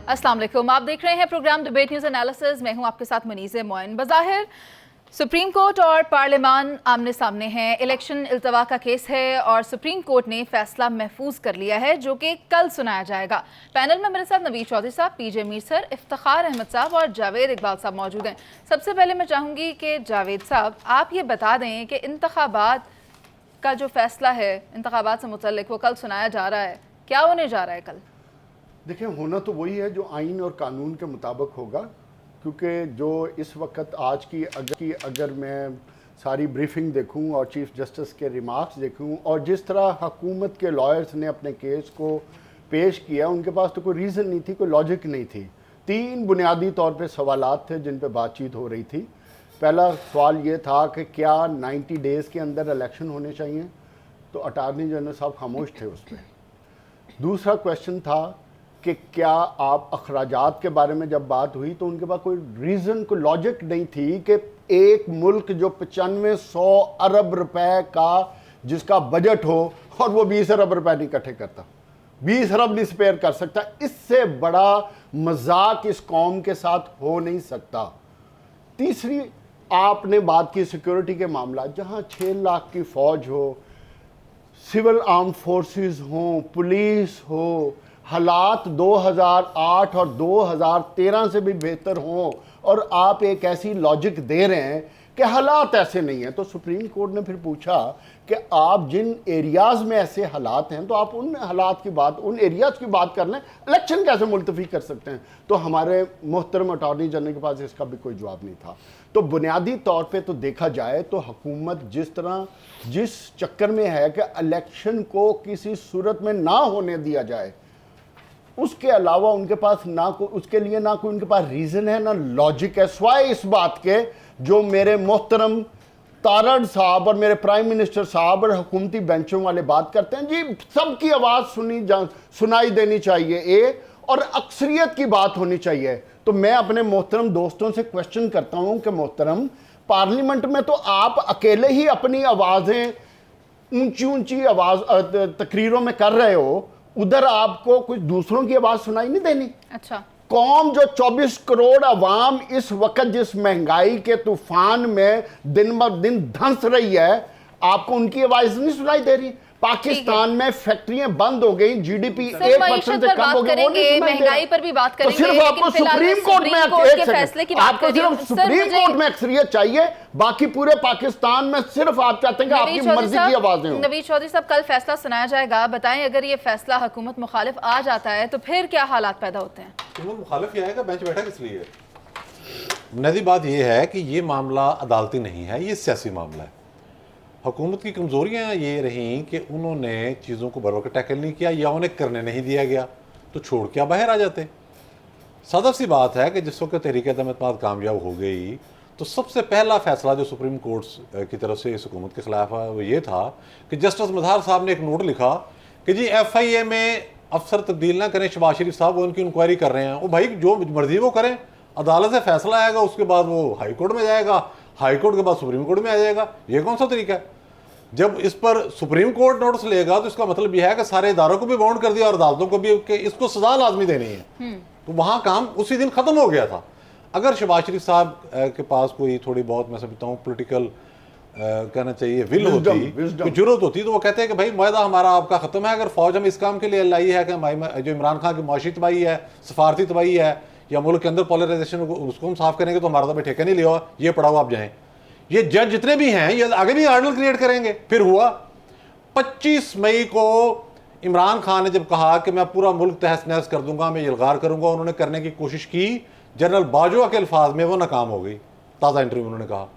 अस्सलाम वालेकुम, आप देख रहे हैं प्रोग्राम डिबेट न्यूज़ एनालिसिस। मैं हूं आपके साथ मुनीज़ मोइन। बज़ाहिर सुप्रीम कोर्ट और पार्लियामान आमने सामने हैं। इलेक्शन इल्तवा का केस है और सुप्रीम कोर्ट ने फैसला महफूज कर लिया है जो कि कल सुनाया जाएगा। पैनल में मेरे साथ नवीद चौधरी साहब, पीजे मीर सर, इफ्तिखार अहमद साहब और जावेद इकबाल साहब मौजूद हैं। सबसे पहले मैं चाहूँगी कि जावेद साहब आप ये बता दें कि इंतखाबात का जो फैसला है इंतखाबात से मुतल्लिक वो कल सुनाया जा रहा है, क्या होने जा रहा है कल? देखिए, होना तो वही है जो आइन और कानून के मुताबिक होगा, क्योंकि जो इस वक्त आज की अगर मैं सारी ब्रीफिंग देखूं और चीफ जस्टिस के रिमार्क्स देखूं और जिस तरह हुकूमत के लॉयर्स ने अपने केस को पेश किया, उनके पास तो कोई रीज़न नहीं थी, कोई लॉजिक नहीं थी। 3 बुनियादी तौर पे सवालात थे जिन पे बातचीत हो रही थी। पहला सवाल ये था कि क्या 90 डेज़ के अंदर इलेक्शन होने चाहिए, तो अटार्नी जनरल साहब खामोश थे उस पर। दूसरा क्वेश्चन था कि क्या आप अखराजात के बारे में जब बात हुई तो उनके पास कोई रीज़न, कोई लॉजिक नहीं थी कि एक मुल्क जो 9500 अरब रुपए का जिसका बजट हो और वो 20 अरब रुपए नहीं इकट्ठे करता, 20 अरब नहीं स्पेयर कर सकता, इससे बड़ा मजाक इस कौम के साथ हो नहीं सकता। तीसरी आपने बात की सिक्योरिटी के मामला, जहाँ 6 लाख की फ़ौज हो, सिविल आर्म फोर्सेस हों, पुलिस हो, हालात 2008 और 2013 से भी बेहतर हों और आप एक ऐसी लॉजिक दे रहे हैं कि हालात ऐसे नहीं हैं, तो सुप्रीम कोर्ट ने फिर पूछा कि आप जिन एरियाज़ में ऐसे हालात हैं तो आप उन हालात की बात, उन एरियाज़ की बात कर लें, इलेक्शन कैसे मुलतवी कर सकते हैं? तो हमारे मोहतरम अटॉर्नी जनरल के पास इसका भी कोई जवाब नहीं था। तो बुनियादी तौर पे तो देखा जाए तो हुकूमत जिस चक्कर में है कि इलेक्शन को किसी सूरत में ना होने दिया जाए, उसके अलावा उनके पास उसके लिए ना कोई उनके पास रीज़न है ना लॉजिक है, सिवाय इस बात के जो मेरे मोहतरम तारड़ साहब और मेरे प्राइम मिनिस्टर साहब और हुकूमती बेंचों वाले बात करते हैं जी सबकी आवाज़ सुनाई देनी चाहिए और अक्सरियत की बात होनी चाहिए। तो मैं अपने मोहतरम दोस्तों से क्वेश्चन करता हूं कि मोहतरम, पार्लियामेंट में तो आप अकेले ही अपनी आवाज़ें ऊंची ऊंची आवाज़ तकरीरों में कर रहे हो, उधर आपको कुछ दूसरों की आवाज़ सुनाई नहीं देनी? अच्छा, कौम जो 24 करोड़ अवाम इस वक्त जिस महंगाई के तूफान में दिन ब दिन धंस रही है, आपको उनकी आवाज़ नहीं सुनाई दे रही? पाकिस्तान में फैक्ट्रियां बंद हो गई, जीडीपी 1% से कम हो गई, महंगाई पर भी बात करेंगे। तो सिर्फ आपको सुप्रीम कोर्ट में आपको सिर्फ सुप्रीम कोर्ट में अक्सरियत चाहिए, बाकी पूरे पाकिस्तान में सिर्फ आप चाहते हैं कि आपकी मर्जी की आवाजें हों। नवीद चौधरी साहब, कल फैसला सुनाया जाएगा, बताएं अगर ये फैसला हुकूमत मुखालिफ आ जाता है तो फिर क्या हालात पैदा होते हैं? हुकूमत मुखालिफ ही आएगा, बेंच बैठा किस लिए? बुनियादी बात यह है कि ये मामला अदालती नहीं है, ये सियासी मामला है। हुकूमत की कमज़ोरियाँ ये रहीं कि उन्होंने चीज़ों को बरोबर टैकल नहीं किया या उन्हें करने नहीं दिया गया, तो छोड़ के बाहर आ जाते। सदफ सी बात है कि जिस वक्त तहरीक-ए-एतमाद कामयाब हो गई तो सबसे पहला फैसला जो सुप्रीम कोर्ट की तरफ से इस हुकूमत के खिलाफ है वो ये था कि जस्टिस मजहार साहब ने एक नोट लिखा कि जी FIA में अफसर तब्दील ना करें, शहबाज शरीफ साहब वो उनकी इंक्वायरी कर रहे हैं, वो भाई जो मर्जी वो करें, अदालत से फैसला आएगा, उसके बाद वो हाई कोर्ट में जाएगा, हाई कोर्ट के बाद सुप्रीम कोर्ट में आ जाएगा। ये कौन सा तरीका है? जब इस पर सुप्रीम कोर्ट नोटिस लेगा तो इसका मतलब यह है कि सारे इदारों को भी बाउंड कर दिया और अदालतों को भी कि इसको सजा लाजमी देनी है। तो वहाँ काम उसी दिन ख़त्म हो गया था। अगर शहबाज शरीफ साहब के पास कोई थोड़ी बहुत, मैं समझता हूँ, पोलिटिकल कहना चाहिए विल होती, जरूरत होती, तो वो कहते हैं कि भाई मुआहदा हमारा आपका ख़त्म है, अगर फ़ौज हम इस काम के लिए लाई है कि जो इमरान खान की मुआशी तबाही है, सफारती तबाही है या मुल्क के अंदर पोलराइजेशन उसको हम साफ करेंगे तो हमारा तो भाई ठेका नहीं लिया, ये पढ़ाओ आप जाएँ। ये जज जितने भी हैं ये आगे भी आर्डल क्रिएट करेंगे। फिर हुआ 25 मई को इमरान खान ने जब कहा कि मैं पूरा मुल्क तहस नहस कर दूंगा, मैं इल्गार करूंगा, उन्होंने करने की कोशिश की, जनरल बाजवा के अल्फाज में वो नाकाम हो गई। ताज़ा इंटरव्यू उन्होंने कहा।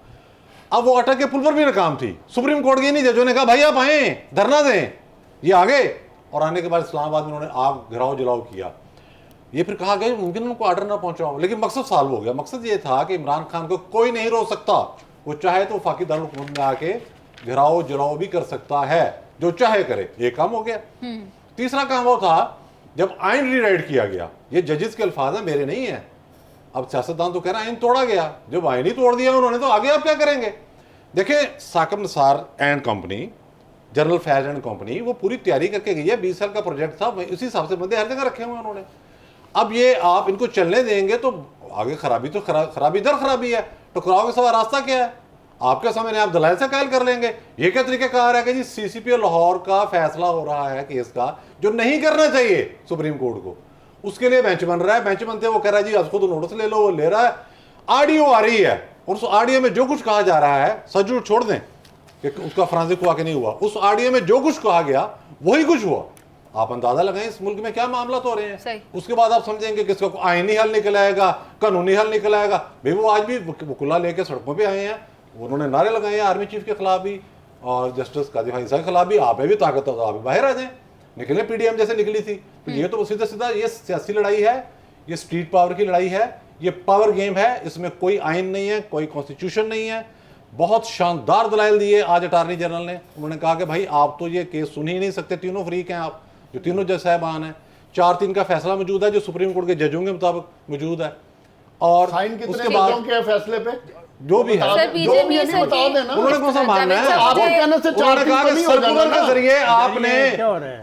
अब वो अटक के पुल पर भी नाकाम थी। सुप्रीम कोर्ट के नहीं जजों ने कहा भाई आप आए धरना दें, ये आ गए, और आने के बाद इस्लामाबाद में उन्होंने आग घिराव जलाओ किया। ये फिर कहा गया मुमकिन उनको आर्डर ना पहुंचाओ, लेकिन मकसद साल हो गया। मकसद ये था कि इमरान खान को कोई नहीं रोक सकता, वो चाहे तो वफाकी दारुल हुकूमत में आके घिराओ जलाओ भी कर सकता है, जो चाहे करे। ये काम हो गया। तीसरा काम वो था जब आइन रीराइट किया गया, ये जजेस के अल्फाज है, मेरे नहीं है। अब सियासतदान तो कह रहा है आइन तोड़ा गया, जब आइन ही तोड़ दिया उन्होंने तो आगे आप क्या करेंगे? देखिए, Saqib Nisar and company, general Faiz and company, वो पूरी तैयारी करके गई है। 20 साल का प्रोजेक्ट था, उसी हिसाब से बंदे हर जगह रखे हुए उन्होंने। अब ये आप इनको चलने देंगे तो आगे खराबी तो खराबी दर खराबी है, टकराव के सवा रास्ता क्या है? आपके सामने आप दलाइल से कायल कर लेंगे। ये क्या तरीक़ाकार है कि जी CCP लाहौर का फैसला हो रहा है केस का जो नहीं करना चाहिए सुप्रीम कोर्ट को, उसके लिए बेंच बन रहा है, बेंच बनते वो कह रहा है जी आज खुद नोटिस ले लो, वो ले रहा है, ऑडियो आ रही है और उस ऑडियो में जो कुछ कहा जा रहा है, सच झूठ छोड़ दें कि उसका फॉरेंसिक हुआ कि नहीं हुआ, उस ऑडियो में जो कुछ कहा गया वही कुछ हुआ। आप अंदाजा लगाएं इस मुल्क में क्या मामला तो हो रहे हैं। उसके बाद आप समझेंगे कि इसका आईनी हल निकल आएगा, कानूनी हल निकल आएगा। भाई वो आज भी वकुला लेके सड़कों पे आए हैं, उन्होंने नारे लगाए हैं आर्मी चीफ के खिलाफ भी और जस्टिस काजी फाइसा के खिलाफ भी। आप में भी ताकत हो तो आप भी बाहर आ जाएं, निकले PDM जैसे निकली थी। तो ये तो सीधा सीधा ये सियासी लड़ाई है, ये स्ट्रीट पावर की लड़ाई है, ये पावर गेम है। इसमें कोई आइन नहीं है, कोई कॉन्स्टिट्यूशन नहीं है। बहुत शानदार दलाइल दिए आज अटार्नी जनरल ने। उन्होंने कहा कि भाई आप तो ये केस सुन ही नहीं सकते, तीनों फ्रीक हैं आप, जो तीनों जज साहबान हैं। 4-3 का फैसला मौजूद है जो सुप्रीम कोर्ट के जजों के मुताबिक मौजूद है। और साइन कितने उसके बाद के फैसले पे जो भी है जो भी है नहीं बता देना। उन्होंने कौन सा मानना है? आपको कहने से उन्होंने कहा कि सर्कुलर के जरिए आपने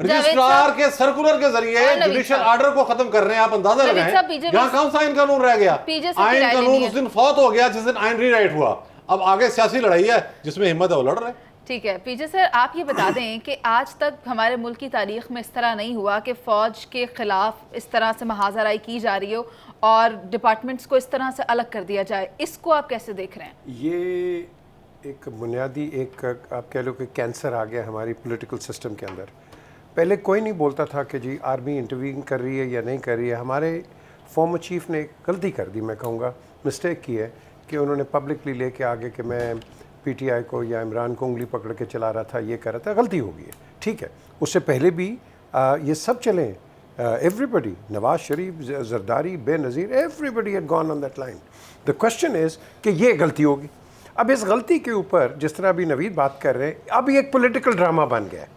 रजिस्ट्रार के सर्कुलर के जरिए जुडिशियल ऑर्डर को खत्म कर रहे हैं। आप अंदाजा लगाएं यहाँ कौन सा आइन कानून रह गया? आइन कानून उस दिन फौत हो गया जिस दिन आइन रीराइट हुआ। अब आगे सियासी लड़ाई है जिसमें हिम्मत है वो लड़ रहे हैं। ठीक है पीजे सर, आप ये बता दें कि आज तक हमारे मुल्क की तारीख में इस तरह नहीं हुआ कि फ़ौज के ख़िलाफ़ इस तरह से महाजराई की जा रही हो और डिपार्टमेंट्स को इस तरह से अलग कर दिया जाए। इसको आप कैसे देख रहे हैं? ये एक बुनियादी एक आप कह लो कि कैंसर आ गया हमारी पॉलिटिकल सिस्टम के अंदर। पहले कोई नहीं बोलता था कि जी आर्मी इंटरवीन कर रही है या नहीं कर रही है। हमारे फॉर्मर चीफ ने गलती कर दी, मैं कहूँगा मिस्टेक की है कि उन्होंने पब्लिकली लेके आगे कि मैं PTI को या इमरान को उंगली पकड़ के चला रहा था, ये कर रहा था। गलती हो गई है, ठीक है। उससे पहले भी ये सब चले, everybody, Nawaz Sharif, Zardari, Benazir, everybody had gone on that line. The question is कि ये गलती होगी। अब इस गलती के ऊपर जिस तरह अभी नवीद बात कर रहे हैं, अब ये एक पॉलिटिकल ड्रामा बन गया है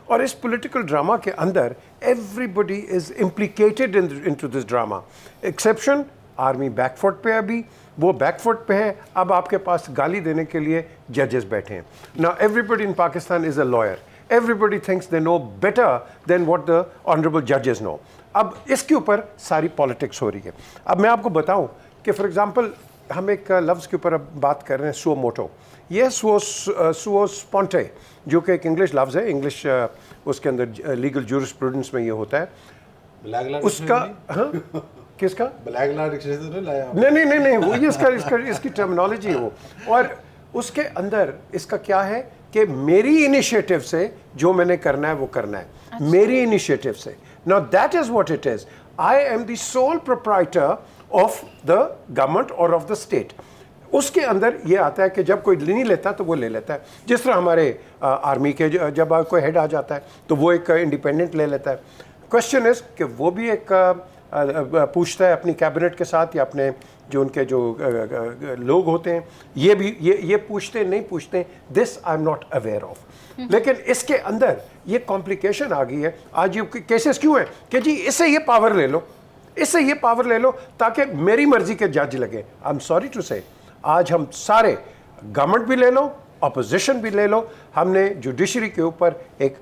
और इस पॉलिटिकल ड्रामा के अंदर everybody is implicated into this drama. Exception army backfoot पे, अभी वो बैकफुट पे है। अब आपके पास गाली देने के लिए जजेस बैठे हैं। Now everybody in Pakistan is a lawyer, everybody thinks they know better than what the honourable जजेस नो। अब इसके ऊपर सारी पॉलिटिक्स हो रही है। अब मैं आपको बताऊं कि फॉर एग्जांपल हम एक लफ्ज़ के ऊपर अब बात कर रहे हैं, सुओ मोटो। ये सुओ स्पॉन्टे जो कि एक इंग्लिश लफ्ज़ है, इंग्लिश उसके अंदर लीगल जूरिस्प्रूडेंस में ये होता है उसका। हाँ किसका? ब्लैक लाइट डिक्शनरी लाया? नहीं वो ये इसकी टर्मिनोलॉजी है वो। और उसके अंदर इसका क्या है कि मेरी इनिशिएटिव से जो मैंने करना है वो करना है। अच्छा। मेरी इनिशिएटिव से। Now that is what it is. I am the sole proprietor of the government और ऑफ द स्टेट। उसके अंदर ये आता है कि जब कोई नहीं लेता तो वो ले लेता है। जिस तरह हमारे आर्मी के जब कोई हेड आ जाता है तो वो एक इंडिपेंडेंट ले लेता है। क्वेश्चन इज कि वो भी एक पूछता है अपनी कैबिनेट के साथ या अपने जो उनके जो लोग होते हैं, ये भी ये पूछते नहीं पूछते, this I am not aware of. लेकिन इसके अंदर ये कॉम्प्लिकेशन आ गई है। आज ये केसेस क्यों है कि जी इससे ये पावर ले लो, इससे ये पावर ले लो ताकि मेरी मर्जी के जज लगे। आई एम सॉरी टू से, आज हम सारे गवर्नमेंट भी ले लो, अपोजिशन भी ले लो, हमने जुडिशरी के ऊपर एक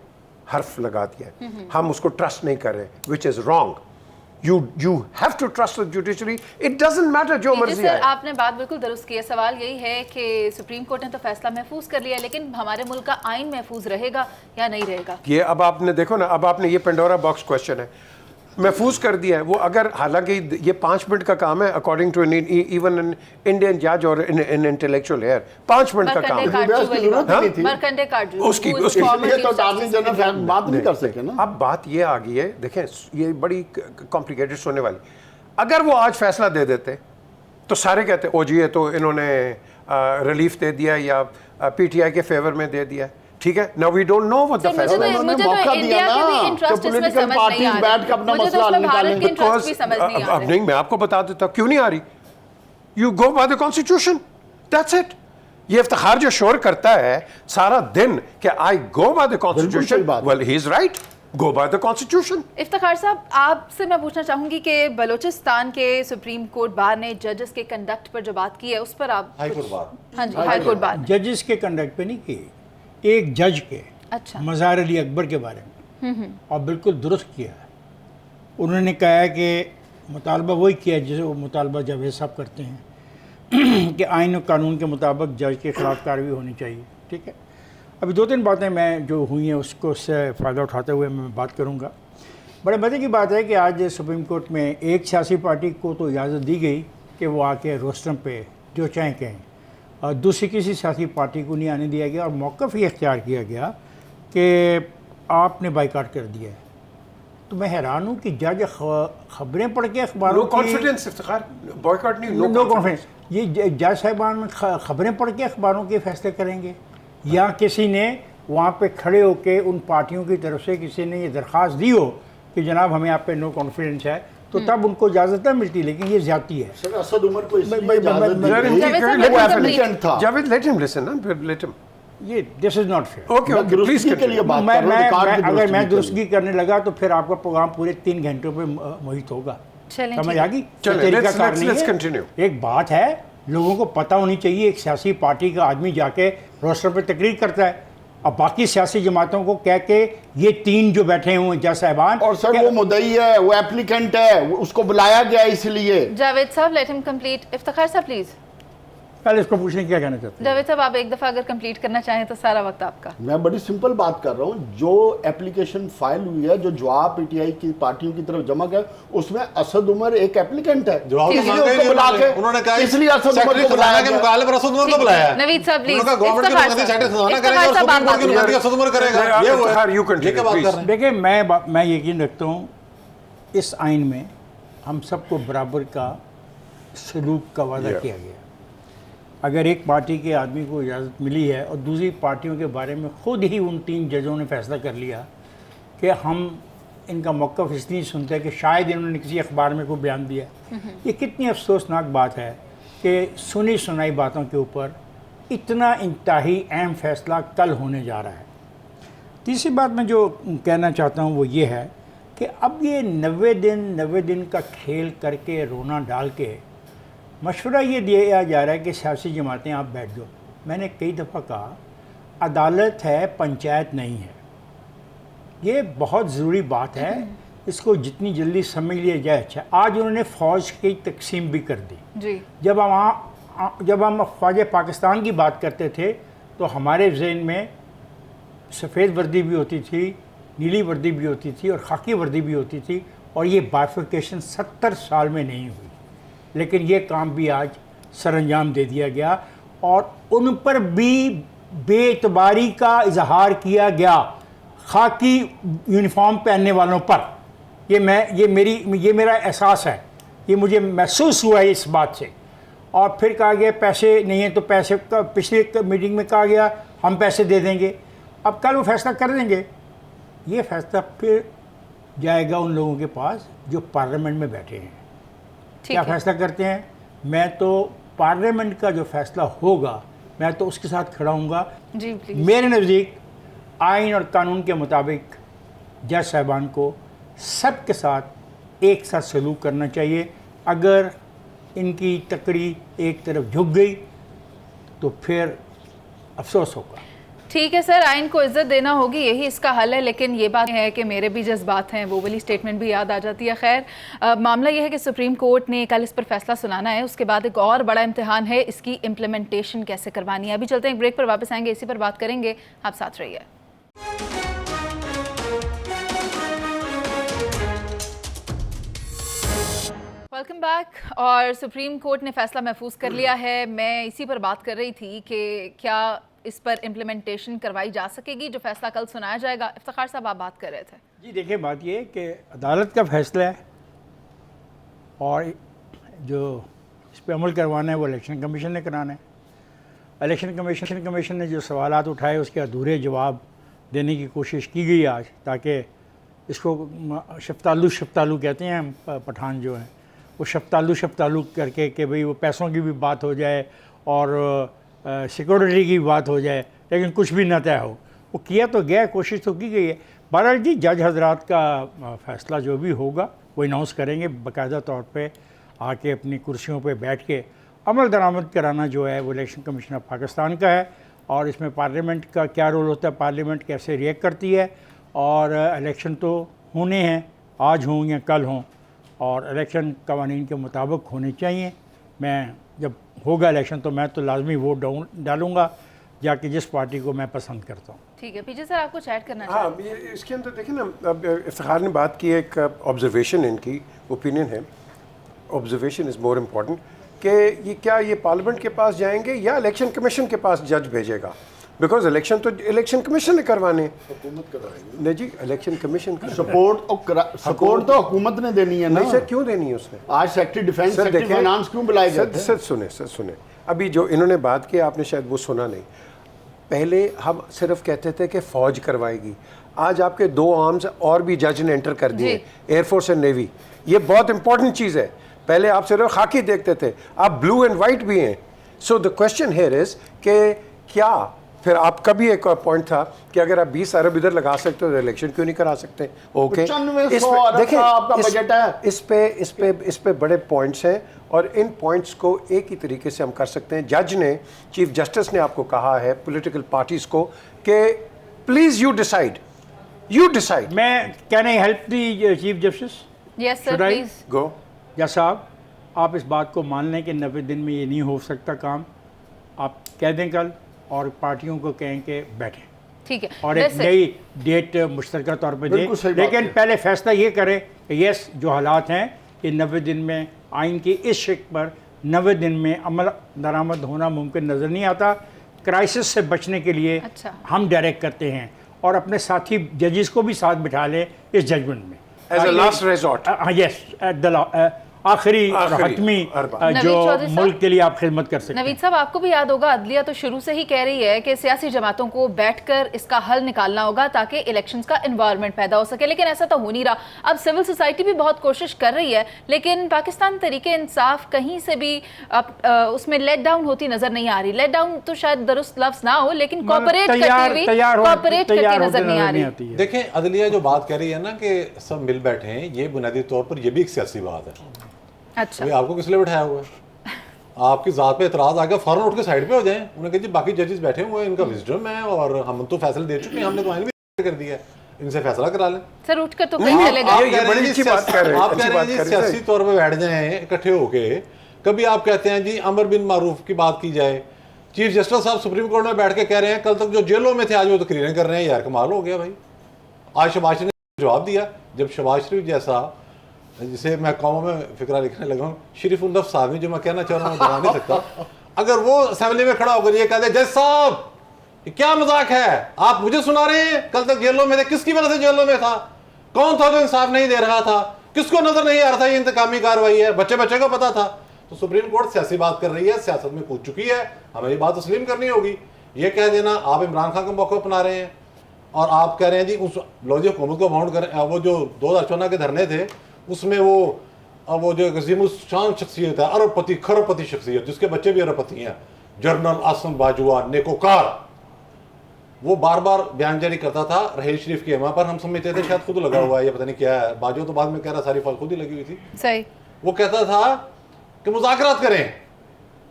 हर्फ लगा दिया है। हम उसको ट्रस्ट नहीं कर रहे, which is wrong. You have to trust the judiciary. It doesn't matter जो मर्जी है। आपने बात बिल्कुल दुरुस्त की है। सवाल यही है कि सुप्रीम कोर्ट ने तो फैसला महफूज कर लिया, लेकिन हमारे मुल्क का आइन महफूज रहेगा या नहीं रहेगा? ये अब आपने देखो ना, अब आपने ये पेंडोरा बॉक्स क्वेश्चन है, महफूज कर दिया है वो। अगर हालांकि ये 5 मिनट का काम है according to even an Indian जज और इन इंटेलेक्चुअल हेयर, 5 मिनट का काम है। उसकी बात नहीं कर सके ना। अब बात ये आ गई है, देखें ये बड़ी कॉम्प्लिकेटेड होने वाली। अगर वो आज फैसला दे देते तो सारे कहते ओ जी ये तो इन्होंने रिलीफ दे दिया या PTI के फेवर में दे दिया, ठीक है। Now we don't know what the फैसला है। मुझे तो इंडिया के भी इंटरेस्ट इसमें समझ नहीं आ रहा। बैठ के अपना मसला हल निकालें। बिकॉज़ अब नहीं, मैं आपको बता देता क्यों नहीं आ रही। You go by the constitution, that's it. ये इफ्तिखार जो शोर करता है सारा दिन कि I go by the constitution, well he is right, go by the constitution. Iftikhar साहब, आपसे मैं पूछना चाहूंगी कि बलूचिस्तान के सुप्रीम कोर्ट बार ने जजेस के कंडक्ट पर जो बात की है उस पर आप हाई कोर्ट बार, हाँ जी हाई कोर्ट बार जजेस के कंडक्ट पे नहीं की, एक जज के, अच्छा, मज़ार अली अकबर के बारे में, और बिल्कुल दुरुस्त किया है। उन्होंने कहा है कि मुतालबा वही किया है जिसे वो मुतालबा जावेद साहब करते हैं कि आइन और कानून के मुताबिक जज के ख़िलाफ़ कार्रवाई होनी चाहिए। ठीक है, अभी 2-3 बातें मैं जो हुई हैं उसको उससे फ़ायदा उठाते हुए मैं बात करूँगा। बड़े मज़े की बात है कि आज सुप्रीम कोर्ट में एक सियासी पार्टी को तो इजाज़त दी गई कि वो आके रोस्टम पे जो चाहें कहें, और दूसरी किसी सियासी पार्टी को नहीं आने दिया गया और मौक़िफ़ ये इख्तियार किया गया कि आपने बाइकाट कर दिया है। तो मैं हैरान हूँ कि जज खबरें पढ़ के अखबारों नो कॉन्फिडेंस, इफ्तिखार, बॉयकॉट नहीं, नो कॉन्फिडेंस, ये जज साहिबान खबरें पढ़ के अखबारों के फैसले करेंगे या किसी ने वहाँ पे खड़े होके उन पार्टियों की तरफ से किसी ने ये दरख्वास्त दी हो कि जनाब हमें आप पे नो कॉन्फिडेंस है, तो तब उनको इजाज़त नहीं मिलती। लेकिन ये ज़्यादती है। सर असद उमर को इसलिए ब- ब- इजाज़त ब- दी जावेद गई साहब, कि वो let him एप्लीकेंट था। जावेद, लेट हिम लिसन ना, फिर लेट हिम। ये this is not fair. Okay मैं ओके, प्लीज दुरुस्ती के लिए बात कर रहा हूँ, रिकॉर्ड की अगर दुरुस्ती मैं के दुरुस्ती लिए। करने लगा तो फिर आपका प्रोग्राम पूरे 3 घंटों पे मोहित होगा। चलें, समझ ठीक आ है। गई? चलें, ये तरीका let's- कार let's- नहीं let's है। continue. एक बात है, लोगों को पता होनी चाहिए एक सियासी पार्टी का आदमी जाके रोस्टर पे तकरीर करता है, अब बाकी सियासी जमातों को कह के ये 3 जो बैठे हुए हैं जज साहिबान, और सर वो मुद्दई है, वो एप्लीकेंट है, उसको बुलाया गया इसलिए। जावेद साहब लेट हिम कंप्लीट। इफ्तिखार साहब प्लीज। पहले इसको पूछने क्या कहना चाहते हैं? जावेद साहब आप एक दफ़ा अगर कंप्लीट करना चाहें तो सारा वक्त आपका। मैं बड़ी सिंपल बात कर रहा हूँ, जो एप्लीकेशन फाइल हुई है, जो जवाब पीटीआई की पार्टियों की तरफ जमा गया, उसमें असद उमर एक एप्लीकेंट है। जवाब तो इसलिए मांगा ही उसको नहीं बुला के, उन्होंने कहा इसलिए असद उमर सेक्रेटरी को बुलाया खजाना के गया। मुकाबले पर असद उमर को बुलाया है। नवीद साहब प्लीज। उन्होंने कहा गवर्नमेंट की नुमाइंदगी सेक्रेटरी खजाना करेगा और सुप्रीम कोर्ट की नुमाइंदगी असद उमर करेगा। ये हुआ इफ्तिखार, you है। continue, ये क्या बात कर रहे हैं? देखिए, मैं यकीन रखता हूँ इस आइन में हम सबको बराबर का सलूक का वादा Yeah. किया गया। अगर एक पार्टी के आदमी को इजाज़त मिली है और दूसरी पार्टियों के बारे में ख़ुद ही उन 3 जजों ने फैसला कर लिया कि हम इनका मौक़िफ़ इसलिए सुनते हैं कि शायद इन्होंने किसी अखबार में कोई बयान दिया, ये कितनी अफसोसनाक बात है कि सुनी सुनाई बातों के ऊपर इतना इंतहाई अहम फ़ैसला कल होने जा रहा है। तीसरी बात मैं जो कहना चाहता हूँ वो ये है कि अब ये 90 दिन का खेल करके रोना डाल के मशवरा ये दिया जा रहा है कि सियासी जमातें आप बैठ जाओ। मैंने कई दफ़ा कहा अदालत है, पंचायत नहीं है। ये बहुत ज़रूरी बात है, इसको जितनी जल्दी समझ लिया जाए अच्छा। आज उन्होंने फ़ौज की तकसीम भी कर दी। जी जब हम फ़ौज पाकिस्तान की बात करते थे तो हमारे जहन में सफ़ेद वर्दी भी होती थी, नीली वर्दी भी होती थी और खाकी वर्दी भी होती थी, और ये बाइफिकेशन 70 साल में नहीं हुई। लेकिन ये काम भी आज सरअंजाम दे दिया गया और उन पर भी बेएतबारी का इजहार किया गया खाकी यूनिफॉर्म पहनने वालों पर। ये मेरा एहसास है, ये मुझे महसूस हुआ है इस बात से। और फिर कहा गया पैसे नहीं है तो पैसे का, पिछले मीटिंग में कहा गया हम पैसे दे देंगे। अब कल वो फैसला कर देंगे, ये फैसला फिर जाएगा उन लोगों के पास जो पार्लियामेंट में बैठे हैं। ठीक क्या है। फैसला करते हैं? मैं तो पार्लियामेंट का जो फैसला होगा मैं तो उसके साथ खड़ा हूँगा। जी प्लीज। मेरे नज़दीक आइन और कानून के मुताबिक जज साहिबान को सब के साथ एक साथ सलूक करना चाहिए। अगर इनकी तकड़ी एक तरफ झुक गई तो फिर अफसोस होगा। ठीक है सर, आइन को इज्जत देना होगी, यही इसका हल है। लेकिन ये बात है कि मेरे भी जज्बात हैं, वो वाली स्टेटमेंट भी याद आ जाती है। खैर, मामला यह है कि सुप्रीम कोर्ट ने कल इस पर फैसला सुनाना है। उसके बाद एक और बड़ा इम्तिहान है, इसकी इम्प्लीमेंटेशन कैसे करवानी है। अभी चलते हैं एक ब्रेक पर, वापस आएंगे, इसी पर बात करेंगे। आप साथ रहिए। Welcome back. और सुप्रीम कोर्ट ने फैसला महफूज कर लिया है। मैं इसी पर बात कर रही थी कि क्या इस पर इम्प्लीमेंटेशन करवाई जा सकेगी जो फैसला कल सुनाया जाएगा। इफ्तिखार साहब आप बात कर रहे थे। जी देखिए, बात ये है कि अदालत का फैसला है और जो इस पर अमल करवाना है वो इलेक्शन कमीशन ने कराना है। इलेक्शन कमीशन ने जो सवालात उठाए उसके अधूरे जवाब देने की कोशिश की गई आज, ताकि इसको शफ्तालू कहते हैं पठान जो हैं, वो शफ्तालू करके कि भाई वो पैसों की भी बात हो जाए और सिक्योरिटी की बात हो जाए, लेकिन कुछ भी न तय हो। वो किया तो गया, कोशिश तो की गई है। बहरहाल जी, जज हजरात का फ़ैसला जो भी होगा वो अनाउंस करेंगे बाकायदा तौर पे, आके अपनी कुर्सियों पे बैठ के अमल दरामद कराना जो है वो इलेक्शन कमीशन ऑफ पाकिस्तान का है। और इसमें पार्लियामेंट का क्या रोल होता है, पार्लियामेंट कैसे रिएक्ट करती है। और इलेक्शन तो होने हैं, आज हों या कल हों, और इलेक्शन कवानीन के मुताबिक होने चाहिए। मैं जब होगा इलेक्शन तो मैं तो लाजमी वोट डालूंगा जाके जिस पार्टी को मैं पसंद करता हूँ। ठीक है, पीछे सर आप कुछ ऐड करना हाँ, चाहेंगे? ये इसके अंदर देखिए ना, अब इफ्तिखार ने बात की, एक ऑब्जर्वेशन इनकी ओपिनियन है, ऑब्जर्वेशन इज़ मोर इम्पॉर्टेंट, कि ये क्या ये पार्लियामेंट के पास जाएंगे या इलेक्शन कमीशन के पास जज भेजेगा, बिकॉज इलेक्शन तो इलेक्शन कमीशन ने करवाने, हुकूमत कराएगी नहीं जी, इलेक्शन कमीशन का सपोर्ट तो हुकूमत ने देनी है ना। नहीं सर, क्यों देनी है उसने? आज सेक्रेटरी डिफेंस, सर सेक्रेटरी देखें, फाइनेंस क्यों बुलाए गए थे? सर सुने, अभी जो इन्होंने बात की आपने शायद वो सुना नहीं। पहले हम सिर्फ कहते थे कि फ़ौज करवाएगी, आज आपके 2 आर्म्स और भी जज ने एंटर कर दिए, एयरफोर्स एंड नेवी। ये बहुत इंपॉर्टेंट चीज़ है। पहले आप सिर्फ खाकी देखते थे, आप ब्लू एंड वाइट भी हैं। So the question here is कि क्या फिर आपका भी एक पॉइंट था कि अगर आप 20 अरब इधर लगा सकते हो तो इलेक्शन क्यों नहीं करा सकते? ओके, 9500 अरब का आपका बजट है। इस पे बड़े पॉइंट्स हैं और इन पॉइंट्स को एक ही तरीके से हम कर सकते हैं। जज ने, चीफ जस्टिस ने आपको कहा है पॉलिटिकल पार्टीज को कि प्लीज यू डिसाइड। मैं can I help the chief justice? Yes sir, Should I? Please. Go. या साहब, आप इस बात को मान लें कि 90 दिन में ये नहीं हो सकता काम, आप कह दें कल और पार्टियों को कहें कि बैठें ठीक है, और एक वैसे- नई डेट मुश्तरका तौर पे बिल्कुल सही दें, बात लेकिन है। पहले फैसला ये करें कि यस जो हालात हैं कि 90 दिन में आइन की इस शिक पर 90 दिन में अमल दरामद होना मुमकिन नज़र नहीं आता। क्राइसिस से बचने के लिए अच्छा। हम डायरेक्ट करते हैं और अपने साथी जजेस को भी साथ बिठा लें इस जजमेंट में As a last resort. Yes at the आखिरी और आखिरी, हतमी अरबा। जो नवीद चौधरी साहब? मुल्क के लिए आप खिदमत कर सकते हैं। नवीद साहब, आपको भी याद होगा अदलिया तो शुरू से ही कह रही है कि सियासी जमातों को बैठकर इसका हल निकालना होगा ताकि इलेक्शंस का एनवायरनमेंट पैदा हो सके, लेकिन ऐसा तो हो नहीं रहा। अब सिविल सोसाइटी भी बहुत कोशिश कर रही है, लेकिन पाकिस्तान तरीके इंसाफ कहीं से भी उसमें लेट डाउन होती नजर नहीं आ रही। लेट डाउन तो शायद दुरुस्त लफ्ज ना हो, लेकिन कॉपरेट करती नजर नहीं आ रही। देखें, अदलिया जो बात कह रही है ना कि सब मिल बैठे हैं, ये बुनियादी तौर पर ये भी एक सियासी बात है। अच्छा, भाई आपको किस लिए बैठाया हुआ है? आपकी ज़ात पे एतराज़ आ गया, फ़ौरन उठ के साइड पे हो जाएं। उन्होंने कहा जी बाकी जजेस बैठे हुए हैं, इनका विजडम है और हम तो फैसले दे चुके हैं, हमने तो आइन भी कर दिया है, इनसे फैसला करा लें। सर उठकर तो कहीं चलेगा। ये बड़ी अच्छी बात कर रहे हैं, आप अच्छी कह रहे बात हैं कर जी रहे हैं। सियासी तौर पे बैठ जाएं इकट्ठे होके। कभी आप कहते हैं जी अमर बिन मारूफ की बात की जाए, चीफ जस्टिस साहब सुप्रीम कोर्ट में बैठ के कह रहे हैं कल तक जो जेलों में थे आज वो तकरीरें कर रहे हैं। यार कमाल हो गया भाई। आज शहबाज शरीफ ने जवाब दिया, जब शहबाज शरीफ जैसा, जिसे मैं कौमों में फिक्रा लिखने लगा हूँ, शरीफ उल नफ्स आदमी, जो मैं कहना चाह रहा हूँ बता नहीं सकता, अगर वो असेंबली में खड़ा होकर ये कहते जज साहब ये क्या मजाक है, आप मुझे सुना रहे हैं, कल तक जेलों में थे, किसकी वजह से जेलों में था, कौन था जो इंसाफ नहीं दे रहा था, किसको नजर नहीं आ रहा था ये इंतकामी कार्रवाई है, बच्चे बच्चे को पता था। तो सुप्रीम कोर्ट सियासी बात कर रही है, सियासत में कूद चुकी है, हमें ये बात तस्लीम करनी होगी। ये कह देना आप इमरान खान का मौका अपना रहे हैं और आप कह रहे हैं जी उस लोधी हुकूमत को बाउंड करें। वो जो 2014 के धरने थे उसमें वो जो अज़ीमुश्शान शख्सियत है, अरबपति खरबपति शख्सियत, जिसके बच्चे भी अरबपति हैं, जनरल आसम बाजवा नेकोकार, वो बार बार बयान जारी करता था रहेल शरीफ की एमा पर। हम समझते थे शायद खुद लगा हुआ है, ये पता नहीं क्या है। बाजवा तो बाद में कह रहा सारी फौज खुद ही लगी हुई थी। सही। वो कहता था कि मुज़ाकरात करें,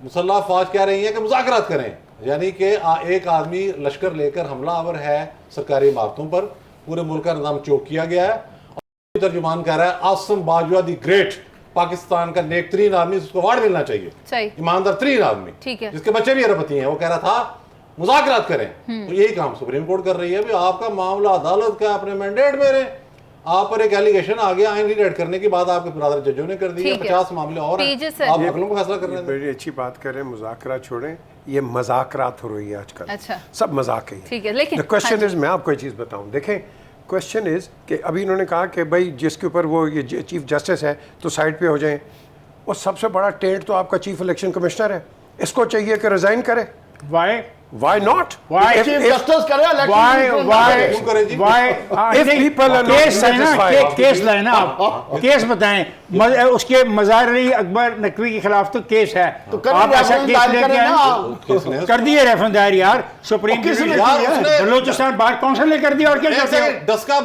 मुसल्लह फौज कह रही है कि मुज़ाकरात करें, यानी कि एक आदमी लश्कर लेकर हमलावर है सरकारी इमारतों पर, पूरे मुल्क का निज़ाम चौक किया गया है। और तर्जुमान कह रहा है आसम बाजवा दी ग्रेट, पाकिस्तान का नेक तरीन आदमी, उसको अवार्ड मिलना चाहिए, सही। ईमानदार तरीन आदमी, ठीक है। जिसके बच्चे भी अरबपति हैं। वो कह रहा था मुज़ाकरात करें। तो यही काम सुप्रीम कोर्ट कर रही है। भाई आपका मामला अदालत का, अपने मैंडेट में रहे, आप पर एक एलिगेशन आ गया, आइन रीड करने के बाद आपके ब्रादर जजों ने कर दिया, 50 मामले और हैं, आप अगलों को फैसला करने दें। बड़ी अच्छी बात कर रहे हैं, मुज़ाकरा छोड़ें, ये मजाकरात हो रही है आजकल। अच्छा। सब मजाक है। ठीक है, लेकिन क्वेश्चन इज, मैं आपको एक चीज़ बताऊं, देखें क्वेश्चन इज कि अभी इन्होंने कहा कि भाई जिसके ऊपर वो ये चीफ जस्टिस है तो साइड पे हो जाएं, और सबसे बड़ा टेंट तो आपका चीफ इलेक्शन कमिश्नर है, इसको चाहिए कि रिजाइन करे। Why not? चीफ जस्टिस करे केस लाए ना आप, केस बताएं। उसके मज़ार अली अकबर नकवी के खिलाफ तो केस है, तो आप ऐसा केस लेके ना कर दिए रेफरेंस दायर यार सुप्रीम बलूचिस्तान बार काउंसिल ने कर दिया। और क्या कहते हैं, डस्का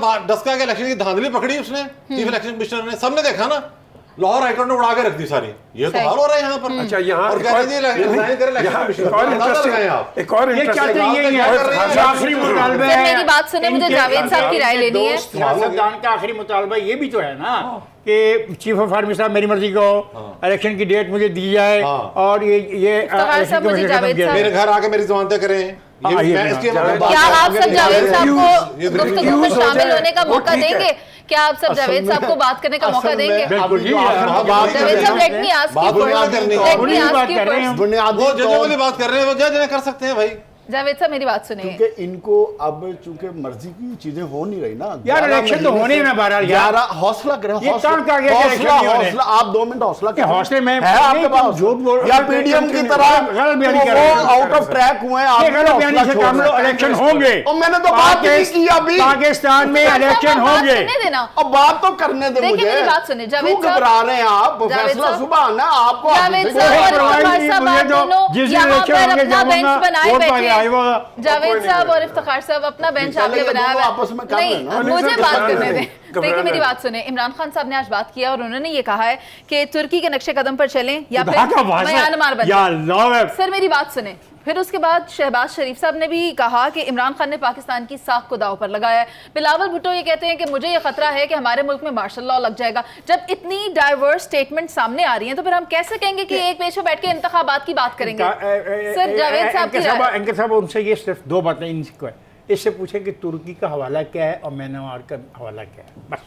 के इलेक्शन की धांधली पकड़ी उसने, चीफ इलेक्शन कमिश्नर ने, सबने देखा ना। लाहौर हाईकोर्ट ने उड़ा के रख दी सारी। ये तो सही। हाल हो रहा है यहाँ पर। अच्छा, यहाँ और कह रहे हैं यहाँ एक और इंटरेस्टिंग, एक और ये चाहते इंटरेस्टिंग ये है जो आखिरी मुतालबा सर, है। मेरी बात सुने, मुझे इनके- जावेद साहब की राय लेनी है। सियासतदान का आखिरी मुतालबा ये भी तो है ना कि चीफ ऑफ आर्मी साहब मेरी मर्जी को इलेक्शन की डेट मुझे दी जाए और ये इफ्तिखार साहब, मुझे जावेद साहब- मेरे घर आके मेरी जमानतें करें। हाँ, ये मैं इसकी जावेद- बात- क्या आप सब जावेद साहब को ये तो गुफ्तगू में यूज हो शामिल जाए, होने का वो मौका ठीक है। देंगे? क्या आप सब जावेद साहब को बात करने का मौका देंगे? बिल्कुल जी, जावेद साहब, लेट मी आस्क बात यू बुनियाद करनी है। फर्स्ट, उन्हीं की बात कर रहे हैं हम। बुनियादी वो जजों तौर वाली बात कर रहे हैं, वो जज कर सकते हैं भाई। जावेद साहब, मेरी बात सुनिए। क्योंकि इनको अब चूंकि मर्जी की चीजें हो नहीं रही ना यार, 11 इलेक्शन तो महीने होने ही से ना बहरहाल यार। 11 हौसला करें, ये हौसला कौन कहा गया कि इलेक्शन हौसला नहीं होने? हौसला आप 2 मिनट हौसला कि हौसले में है आपके नहीं, पास तुम झूठ बोल रहे या हो, पीडीएम की गलत तरह बयानी कर रहे हो। वो आउट ऑफ ट्रैक हुए हैं, ये आपने गलत बयानी हौसला से छोड़ काम लो, रखा है। इलेक्शन होंगे और मैंने तो बात ही नहीं की अभी। पाकिस्तान में इलेक्शन बात होंगे। करने देना। अब बात तो करने दे देखिए, मुझे। मेरी बात सुनिए, जावेद क्यों साहब- घबरा रहे हैं आप? जावेद फैसला साहब- सुबह आना आपको। जावेद ऑफिस से साहब और परवाह इफ्तिखार नहीं, साहब, मुझे आप तो दोनों जिस दिन यहाँ इलेक्शन पर होंगे, अपना जब बेंच होगा, बनाए वोट बैठे मांगे हैं। आएगा। जावेद साहब और इफ्तिखार साहब अपना बेंच पहले आपने ये बनाया दोनों हुआ है। आपस में कर नहीं, रहे हैं ना। मुझे नहीं, बात घबराना करने नहीं, दें। घबराना देखिए, मेरी नहीं। बात सुने। इमरान खान साहब ने आज बात किया और उन्होंने ये कहा है कि तुर्की के नक्शे कदम पर चलें या खुदा का फिर वास्ता, म्यांमार बने। या अल्लाह है। सर, मेरी बात सुने। फिर उसके बाद शहबाज शरीफ साहब ने भी कहा कि इमरान खान ने पाकिस्तान की साख को दाव पर लगाया है। बिलावल भुट्टो ये कहते हैं कि मुझे ये खतरा है कि हमारे मुल्क में मार्शल लॉ लग जाएगा। जब इतनी डाइवर्स स्टेटमेंट सामने आ रही हैं तो फिर हम कैसे कहेंगे कि एक पेश पे बैठ के इंतखाबात की बात करेंगे? सर, जावेद साहब की राय। एंकर साहब, उनसे ये सिर्फ 2 बातें इनको है। इससे पूछे कि तुर्की का हवाला क्या है और म्यांमार का हवाला क्या है, बस।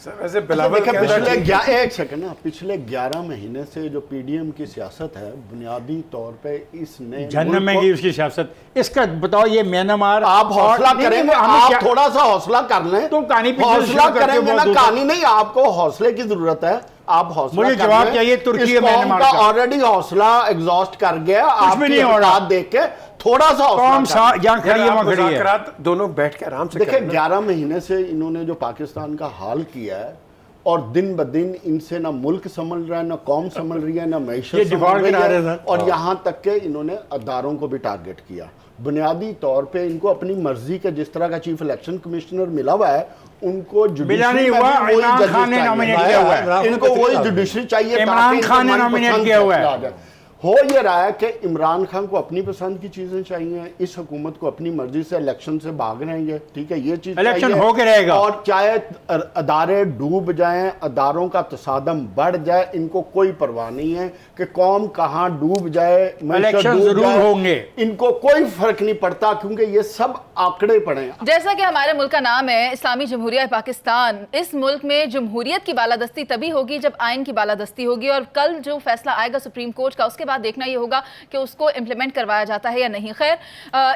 सर वैसे बिलावल देखिए, के अंदर पिछले एक सेकंड ना, पिछले 11 महीने से जो पीडीएम की सियासत है, बुनियादी तौर पे इसने जहन्नम में मुल्क गई उसकी सियासत। इसका बताओ, ये म्यांमार आप हौसला और- नहीं, करेंगे, नहीं, हमें आप क्या- थोड़ा सा हौसला कर लें तो कहानी पीछे से हौसला शुरू करके करेंगे बहुत ना, दूर कहानी नहीं, आपको हौसले की जरूरत है। आप हौसला मुझे कर जवाब लें। चाहिए तुर्की इस या कौम म्यांमार का का। ऑलरेडी हौसला एग्जॉस्ट कर गया। भी आपकी नहीं हो रहा। औकात देख के थोड़ा सा कौम हौसला कर लें। जहाँ खड़ी है यार, वहाँ आप खड़ी है। मुज़ाकरात दोनों बैठ के आराम से देखिए, करें ना। 11 महीने से इन्होंने जो पाकिस्तान का हाल किया है और दिन ब दिन इनसे ना मुल्क संभल रहा है, ना कौम संभल रही है, ना मैशत ये संभल डिफॉल्ट रही करा रहे है। थे। और यहाँ तक के इन्होंने अदारों को भी टारगेट किया। बुनियादी तौर पे इनको अपनी मर्जी का, जिस तरह का चीफ इलेक्शन कमिश्नर मिला हुआ है, उनको मिला नहीं हुआ, इमरान खान ने नॉमिनेट किया हुआ है। इनको वही जुडिशरी चाहिए। इमरान ताकि खान ने इनके नॉमिनेट मनपसंद किया हुआ है। फैसला आ जाए। हो ये रहा है कि इमरान खान को अपनी पसंद की चीजें चाहिए, इस हुकूमत को अपनी मर्जी से इलेक्शन से भाग रहे हैं ये, ठीक है, ये चीज इलेक्शन चाहिए। होके रहेगा। और चाहे अदारे डूब जाएं, अदारों का तसादम बढ़ जाए, इनको कोई परवाह नहीं है कि कौम कहां डूब जाए, मईशत इलेक्शन डूब जरूर जाए, होंगे। इनको कोई फर्क नहीं पड़ता, क्योंकि ये सब आंकड़े पड़े हैं। जैसा कि हमारे मुल्क का नाम है इस्लामी जमहूरिया पाकिस्तान, इस मुल्क में जमहूरियत की बालादस्ती तभी होगी जब आइन की बालादस्ती होगी। और कल जो फैसला आएगा सुप्रीम कोर्ट का, उसके बाद देखना ये होगा कि उसको इम्प्लीमेंट करवाया जाता है या नहीं। खैर,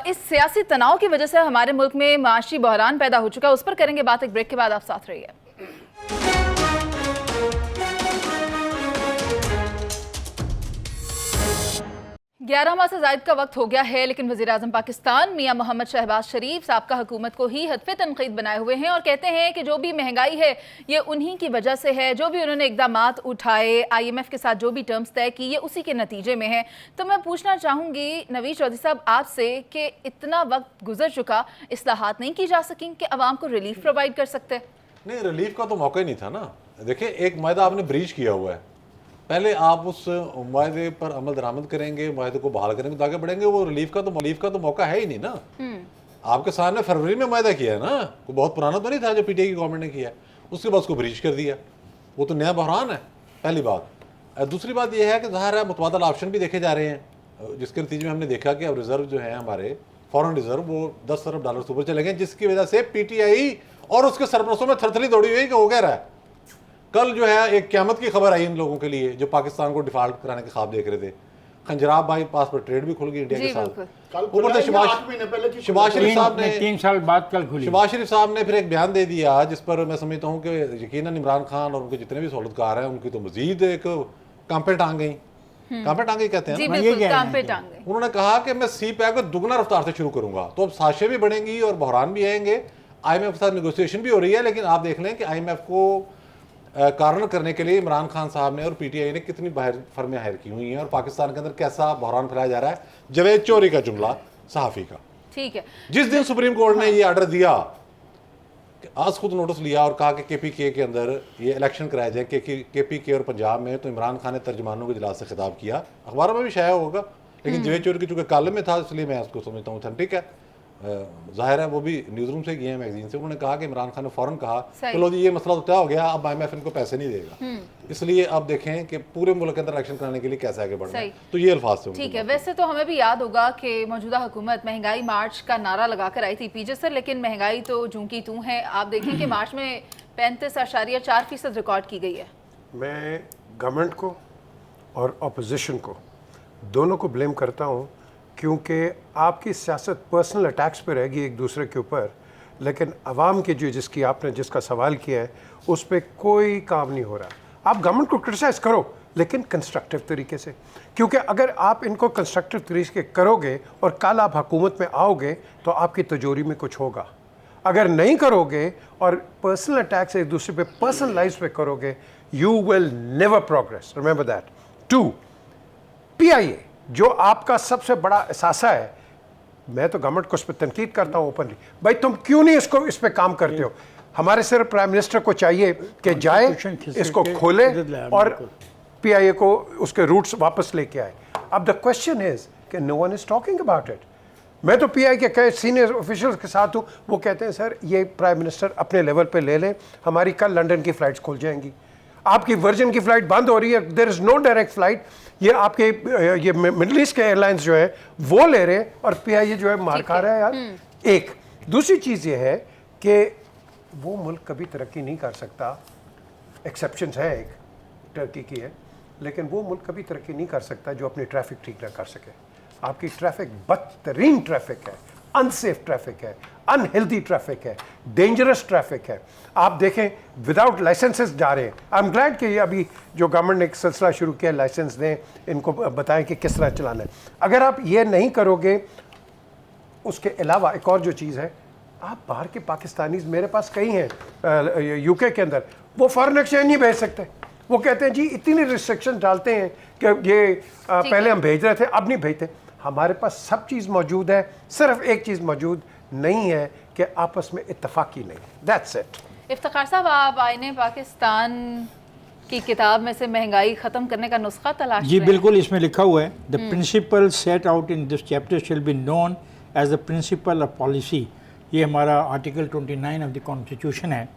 इस सियासी तनाव की वजह से हमारे मुल्क में माशी बहरान पैदा हो चुका है, उस पर करेंगे बात एक ब्रेक के बाद। आप साथ रहिए। 11 माह से ज़ायद का वक्त हो गया है, लेकिन वज़ीर-ए-आज़म पाकिस्तान मियां मोहम्मद शहबाज शरीफ साबका हुकूमत को ही हदफ़े तनक़ीद बनाए हुए हैं और कहते हैं कि जो भी महंगाई है ये उन्हीं की वजह से है। जो भी उन्होंने इक़दामात उठाए, IMF के साथ जो भी टर्म्स तय की, ये उसी के नतीजे में है। तो मैं पूछना चाहूँगी नवीद चौधरी साहब आपसे कि इतना वक्त गुजर चुका, इस्लाहात नहीं की जा सकें कि अवाम को रिलीफ प्रोवाइड कर सकते? नहीं, रिलीफ का तो मौका ही नहीं था ना। देखिए, एक मायदा आपने ब्रीच किया हुआ है, पहले आप उस मायदे पर अमल दरामद करेंगे, मायदे को बहाल करेंगे तो आगे बढ़ेंगे। वो रिलीफ का तो मौका है ही नहीं ना। आपके सामने फरवरी में मायदा किया है ना, कोई बहुत पुराना तो नहीं था जो पीटीआई की गवर्नमेंट ने किया है, उसके बाद उसको ब्रीच कर दिया। वो तो नया बहरान है, पहली बात। दूसरी बात यह है कि ज़ाहिर है मुतबादल ऑप्शन भी देखे जा रहे हैं, जिसके नतीजे में हमने देखा कि अब रिजर्व जो है हमारे फॉरेन रिजर्व वो $10 अरब से ऊपर चले गए, जिसकी वजह से पीटीआई और उसके सरपरस्तों में थरथरी दौड़ी हुई कि हो क्या रहा है। कल जो है एक क़यामत की खबर आई इन लोगों के लिए जो पाकिस्तान को डिफॉल्ट कराने के ख्वाब देख रहे थे। खंजराब भाई पास पर ट्रेड भी खुल गई इंडिया के साथ। ऊपर से शहबाज शरीफ साहब ने 3 साल बाद कल खुली। शहबाज शरीफ साहब ने फिर एक बयान दे दिया जिस पर मैं समझता हूँ कि यकीनन इमरान खान और उनके जितने भी सहूलतकार हैं उनकी तो मजीद एक कांपे टांग गई, कांपे टांगे कहते हैं जी ना। बिल्कुल, काम पे टांग गए। उन्होंने कहा कि मैं सी पैक को दुगना रफ्तार से शुरू करूंगा, तो अब साजिशें भी बढ़ेंगी और बहरान भी आएंगे। IMF के साथ नेगोशिएशन भी हो रही है, लेकिन आप देख लें कि IMF को कारण करने के लिए इमरान खान साहब ने और पीटीआई ने कितनी फर्में हायर की हुई हैं और पाकिस्तान के अंदर कैसा बहरान फैलाया जा रहा है। जवेद चौधरी का जुमला सहाफ़ी का, ठीक है, जिस दिन सुप्रीम कोर्ट ने ये ऑर्डर दिया कि आज खुद नोटिस लिया और कहा कि KPK के अंदर ये इलेक्शन कराया जाए। KPK और पंजाब में तो इमरान खान ने तर्जमानों के इजलास से खिताब किया, अखबारों में भी शाया होगा, लेकिन जवेद चौधरी की चूँकि कॉलम में था इसलिए मैं उसको समझता हूँ ऑथेंटिक है। जाहिर है वो भी न्यूज़ रूम से गए हैं, मैगजीन से। उन्होंने कहा कि इमरान खान ने फ़ौरन कहा चलो जी ये मसला तो तय हो गया, अब IMF इनको पैसे नहीं देगा, इसलिए अब देखें कि पूरे मुल्क के अंदर इलेक्शन कराने के लिए कैसे आगे बढ़ना है। तो ये अल्फाज थे। ठीक है, वैसे तो हमें भी याद होगा कि मौजूदा हुकूमत महंगाई मार्च का नारा लगाकर आई थी पीजे सर, लेकिन महंगाई तो जूं की तूं है। आप देखें कि मार्च में 35.4% रिकॉर्ड की गई है। मैं गवर्नमेंट को और अपोजिशन को दोनों को ब्लेम करता हूँ, क्योंकि आपकी सियासत पर्सनल अटैक्स पे रहेगी एक दूसरे के ऊपर, लेकिन आवाम के जिसका सवाल किया है उस पर कोई काम नहीं हो रहा। आप गवर्नमेंट को क्रिटिसाइज़ करो लेकिन कंस्ट्रक्टिव तरीके से, क्योंकि अगर आप इनको कंस्ट्रक्टिव तरीके करोगे और कल आप हुकूमत में आओगे तो आपकी तिजोरी में कुछ होगा। अगर नहीं करोगे और पर्सनल अटैक्स एक दूसरे पे पर्सनल लाइफ पे करोगे, you will never progress, remember that. 2, PIA जो आपका सबसे बड़ा असासा है, मैं तो गवर्नमेंट को उस पर तनकीद करता हूँ ओपनली, भाई तुम क्यों नहीं इस पे काम करते हो। हमारे सिर्फ प्राइम मिनिस्टर को चाहिए कि जाए इसको खोले और PIA को उसके रूट्स वापस लेके आए। अब द क्वेश्चन इज कि no one is talking about it. मैं तो PIA के कई सीनियर ऑफिशियल्स के साथ हूँ, वो कहते हैं सर ये प्राइम मिनिस्टर अपने लेवल पे ले लें, हमारी कल लंदन की फ़्लाइट्स खुल जाएंगी, आपकी वर्जिन की फ़्लाइट बंद हो रही है, there is no direct flight, ये आपके ये मिडल ईस्ट के एयरलाइंस जो है वो ले रहे हैं और PIA जो है मार खा रहा है यार। एक दूसरी चीज़ ये है कि वो मुल्क कभी तरक्की नहीं कर सकता, एक्सेप्शंस है, एक टर्की की है, लेकिन वो मुल्क कभी तरक्की नहीं कर सकता जो अपनी ट्रैफिक ठीक ना कर सके। आपकी ट्रैफिक बदतरीन ट्रैफिक है, अनसेफ ट्रैफिक है, अनहेल्दी ट्रैफिक है, डेंजरस ट्रैफिक है। आप देखें विदाउट लाइसेंसेस जा रहे हैं। आई एम ग्लैड कि ये अभी जो गवर्नमेंट ने एक सिलसिला शुरू किया, लाइसेंस दें, इनको बताएं कि किस तरह चलाना है। अगर आप ये नहीं करोगे, उसके अलावा एक और जो चीज़ है, आप बाहर के पाकिस्तानीज, मेरे पास कई हैं UK के अंदर, वो फॉरेन एक्सचेंज नहीं भेज सकते। वो कहते हैं जी इतनी रिस्ट्रिक्शन डालते हैं कि ये पहले हम भेज रहे थे अब नहीं भेजते। हमारे पास सब चीज़ मौजूद है, सिर्फ एक चीज़ मौजूद नहीं है कि आपस में इत्तफाकी नहीं। That's it. इफ्तिखार साहब, आप आईने पाकिस्तान की किताब में से महंगाई ख़त्म करने का नुस्खा तलाश जी बिल्कुल, इसमें लिखा हुआ है the principle set out in this chapter shall be known as the principle of policy. ये हमारा आर्टिकल 29 ऑफ द कॉन्स्टिट्यूशन है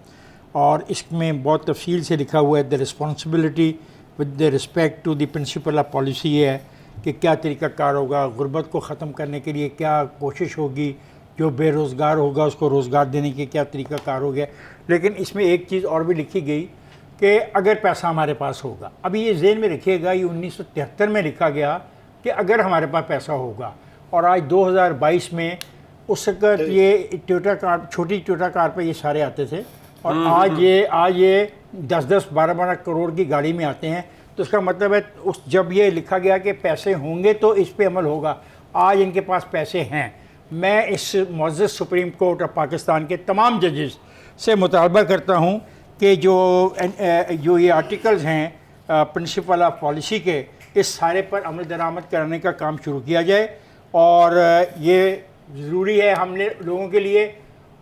और इसमें बहुत तफसील से लिखा हुआ है the responsibility with the respect to the principle of policy. ये है कि क्या तरीक़ाकार होगा, गुर्बत को ख़त्म करने के लिए क्या कोशिश होगी, जो बेरोज़गार होगा उसको रोज़गार देने के क्या तरीक़ाकार हो गया। लेकिन इसमें एक चीज़ और भी लिखी गई कि अगर पैसा हमारे पास होगा, अभी ये ज़हन में रखिएगा, ये 1973 में लिखा गया कि अगर हमारे पास पैसा होगा, और आज 2022 में उस वक्त ये टोयोटा कार, छोटी टोयोटा कार पे ये सारे आते थे, और आज ये 10-10, 12-12 करोड़ की गाड़ी में आते हैं। तो उसका मतलब है उस जब ये लिखा गया कि पैसे होंगे तो इस पे अमल होगा, आज इनके पास पैसे हैं। मैं इस मुअज़्ज़ज़ सुप्रीम कोर्ट ऑफ पाकिस्तान के तमाम जजेस से मुतालबा करता हूँ कि जो ये आर्टिकल्स हैं प्रिंसिपल ऑफ पॉलिसी के, इस सारे पर अमल दरामद करने का काम शुरू किया जाए। और ये ज़रूरी है हमने लोगों के लिए।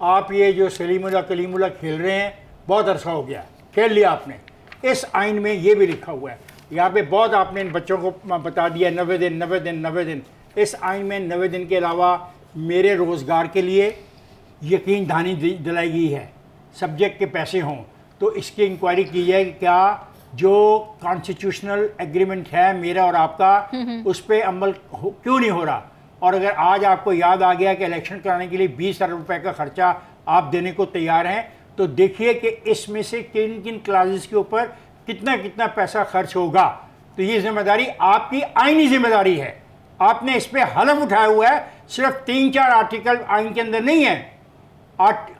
आप ये जो सलीमुल्लाह कलीमुल्लाह खेल रहे हैं, बहुत अरसा हो गया खेल लिया आपने। इस आइन में ये भी लिखा हुआ है, यहाँ पे बहुत आपने इन बच्चों को बता दिया 90 दिन 90 दिन 90 दिन। इस आइन में 90 दिन के अलावा मेरे रोज़गार के लिए यकीन दहानी दिलाई गई है, सब्जेक्ट के पैसे हों तो इसकी इंक्वायरी की जाए कि क्या जो कॉन्स्टिट्यूशनल एग्रीमेंट है मेरा और आपका, उस पर अमल क्यों नहीं हो रहा। और अगर आज आपको याद आ गया कि इलेक्शन कराने के लिए 20 अरब रुपए का खर्चा आप देने को तैयार हैं, तो देखिए कि इसमें से किन किन क्लासेस के ऊपर कितना कितना पैसा खर्च होगा। तो ये जिम्मेदारी आपकी आईनी जिम्मेदारी है। आपने इस पर हलफ उठाया हुआ है, सिर्फ 3-4 आर्टिकल आइन के अंदर नहीं है।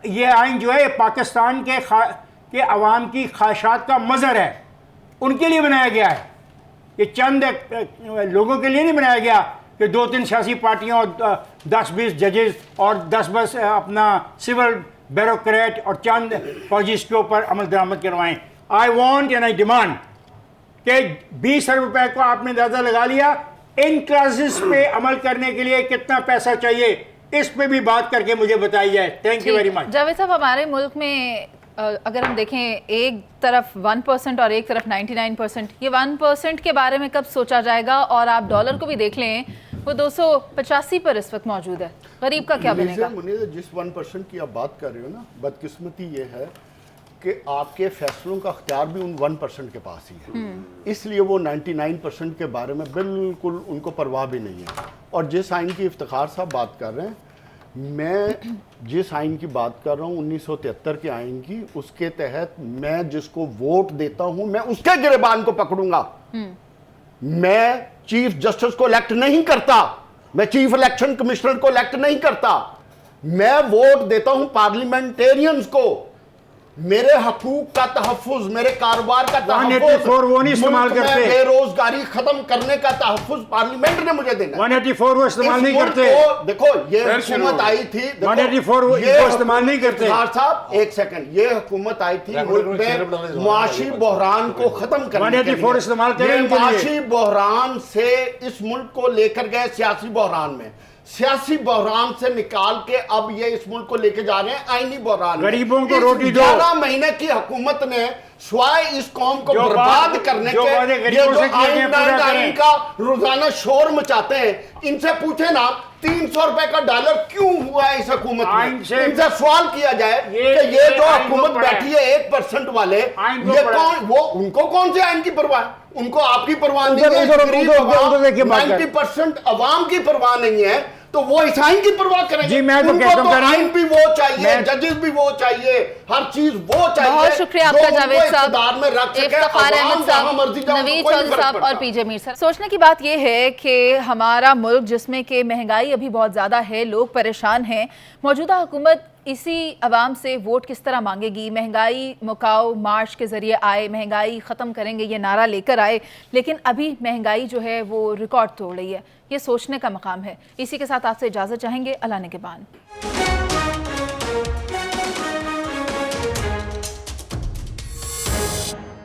ये आइन जो है पाकिस्तान के अवाम की ख्वाहिशात का मज़हर है, उनके लिए बनाया गया है। ये चंद लोगों के लिए नहीं बनाया गया कि 2-3 सियासी पार्टियों और 10-20 जजेस और 10-10 अपना सिविल ब्यूरोक्रेट और चंद फौजिस के ऊपर अमल दरामद करवाएं। I want and I demand कि 20 अरब रुपए को आपने अंदाजा लगा लिया, इन क्लासेस पे अमल करने के लिए कितना पैसा चाहिए। इस पे भी बात करके मुझे बताई जाए। Thank you very much. Javed साहब, हमारे मुल्क में अगर हम देखें, एक तरफ 1% और एक तरफ 99%, ये 1% के बारे में कब सोचा जाएगा? और आप डॉलर को भी देख लें, वो 285 पर इस वक्त मौजूद है। गरीब का क्या बनेगा? मुनीर, जिस 1% की आप बात कर रहे हो ना, बदकिस्मती ये है कि आपके फैसलों का अख्तियार भी उन 1% के पास ही है, इसलिए वो 99% के बारे में बिल्कुल उनको परवाह भी नहीं है। और जिस आइन की इफ्तिखार साहब बात कर रहे हैं, मैं जिस आइन की बात कर रहा हूँ 1973 के आइन की, उसके तहत मैं जिसको वोट देता हूँ मैं उसके गिरबान को पकड़ूंगा। मैं चीफ जस्टिस को इलेक्ट नहीं करता, मैं चीफ इलेक्शन कमिश्नर को इलेक्ट नहीं करता, मैं वोट देता हूं पार्लियामेंटेरियंस को। मेरे हकूक का तहफ्फुज़, मेरे कारोबार का तहफ्फुज़, वो नहीं इस्तेमाल करते, बेरोजगारी खत्म करने का तहफ्फुज़ पार्लियामेंट ने मुझे देना। 184 वो इस्तेमाल नहीं करते। देखो ये हुकूमत आई थी, 184 वो इस्तेमाल नहीं करते। साहब एक सेकंड, ये हुकूमत आई थी मुल्क में मुआशी बहरान को खत्म करने के लिए। 184 इस्तेमाल करें। मुआशी बहरान से इस मुल्क को लेकर गए सियासी बहरान में, सियासी बहरान से निकाल के अब ये इस मुल्क को लेके जा रहे हैं आईनी बहरान। गरीबों को रोटी दो। 11 महीने की हुकूमत ने स्वाय इस कौम को बर्बाद करने के ये जो आइन का रोजाना शोर मचाते हैं, इनसे पूछे ना 300 रुपए का डॉलर क्यों हुआ है इस हुकूमत में? इनसे सवाल किया जाए कि ये जो हुकूमत बैठी है 1% वाले, ये कौन, वो उनको कौन से आइन की परवाह है? उनको आपकी परवाह नहीं है, 90% अवाम की परवाह नहीं है, तो वो इस आइन की परवाह करेंगे? जी, मैं तो कहता हूं आइन भी वो चाहिए, जजेस भी वो चाहिए, हर चीज वो चाहिए। बहुत शुक्रिया आपका जावेद साहब, इफ्तिखार अहमद साहब, नवीद चौधरी साहब और पीजे मीर साहब। सोचने की बात यह है कि हमारा मुल्क जिसमें कि महंगाई अभी बहुत ज़्यादा है, लोग परेशान हैं, मौजूदा हुकूमत इसी अवाम से वोट किस तरह मांगेगी? महंगाई मुकाओ मार्च के ज़रिए आए, महंगाई ख़त्म करेंगे ये नारा लेकर आए, लेकिन अभी महंगाई जो है वो रिकॉर्ड तोड़ रही है। ये सोचने का मकाम है। इसी के साथ आपसे इजाज़त चाहेंगे। अल्लाह ने के बान।